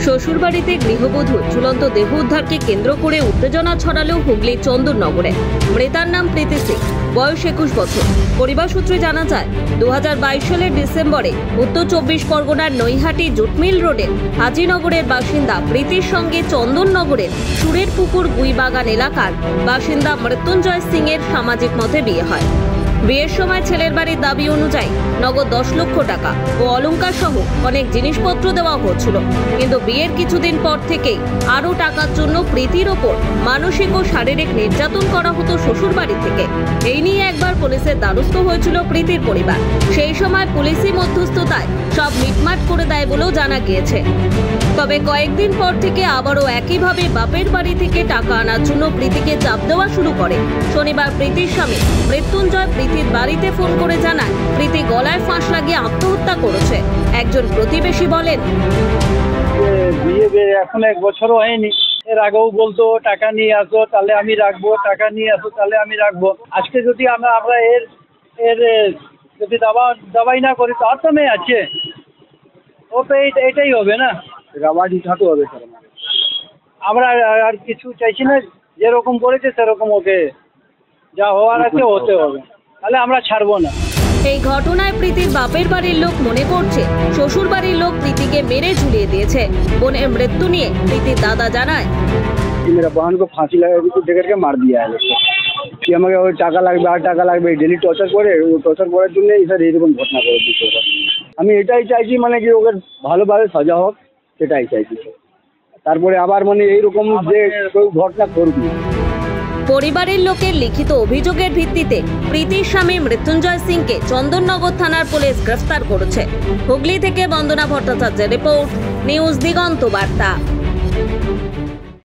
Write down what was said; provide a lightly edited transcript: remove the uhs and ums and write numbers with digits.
শ্বশুরবাড়িতে গৃহবধূ ঝুলন্ত দেহ উদ্ধারকে কেন্দ্র করে উত্তেজনা ছড়ালো হুগলির চন্দননগরে। মৃতার নাম প্রীতি সিং, বয়স 21 বছর। পরিবার সূত্রে জানা যায় 2022 সালের ডিসেম্বরে উত্তর 24 পরগনার নৈহাটি জুটমিল রোডের হাজিনগরের বাসিন্দা প্রীতির সঙ্গে চন্দননগরের সুরের পুকুর গুইবাগান এলাকার বাসিন্দা মৃত্যুঞ্জয় সিং এর সামাজিক মতে বিয়ে হয়। বিয়ের সময় ছেলের বাড়ির দাবি অনুযায়ী নগদ 10 লক্ষ টাকা ও অলংকার সহ অনেক জিনিসপত্র দেওয়া হচ্ছিল, কিন্তু বিয়ের কিছুদিন পর থেকেই আরও টাকার জন্য প্রীতির ওপর মানসিক ও শারীরিক নির্যাতন করা হতো শ্বশুর বাড়ি থেকে। এই নিয়ে একবার পুলিশের দ্বারস্থ হয়েছিল প্রীতির পরিবার। সেই সময় পুলিশি মধ্যস্থতায় সব মিটমাট করে দেয় বলেও জানা গিয়েছে। তবে কয়েকদিন পর থেকে আবারও একইভাবে বাপের বাড়ি থেকে টাকা আনার জন্য প্রীতিকে চাপ দেওয়া শুরু করে। শনিবার প্রীতির স্বামী মৃত্যুঞ্জয় প্রীতির বাড়িতে ফোন করে জানায় প্রীতি গলায় ফাঁস লাগিয়ে আত্মহত্যা করেছে। একজন প্রতিবেশী বলেন, বিয়ে এখন 1 বছরও হয়নি, এর আগেও বলতো টাকা নিয়ে আসো তাহলে আমি রাখবো, টাকা নিয়ে আসো তাহলে আমি রাখবো। আজকে যদি আমরা এর যদি দাবাই না করি তো আর তো মেয়ে আছে, ও তো এটাই হবে না, রাবাজ উঠাতে হবে। আমরা আর কিছু চাইছি না, যেরকম করেছে সেরকম ওকে যা হওয়ার আছে হতে হবে, তাহলে আমরা ছাড়বো না। এই ঘটনায় প্রীতির বাপের বাড়ির লোক মনে করছে শ্বশুর বাড়ির লোক প্রীতিকে মেরে ঝুলিয়ে দিয়েছে। বোনের মৃত্যু নিয়ে প্রীতির দাদা জানায়, मेरा बहन को फांसी लगा देकर के मार दिया है कि আমাকে ওই টাকা লাগবে আর টাকা লাগবে, ডেলি টর্চার করে, ও টর্চার করার জন্য স্যার এইরকম ঘটনা করে দিচ্ছে। আমি এটাই চাইছি মানে কি ওকে ভালোভাবে সাজা হোক, সেটাই চাইছি। তারপরে আবার মানে এইরকম যে ঘটনা করবি। পরিবারের লোকের লিখিত অভিযোগের ভিত্তিতে প্রীতির স্বামী মৃত্যুঞ্জয় সিংকে চন্দননগর থানার পুলিশ গ্রেফতার করেছে। হুগলি থেকে বন্দনা ভট্টাচার্যের রিপোর্ট, নিউজ দিগন্ত বার্তা।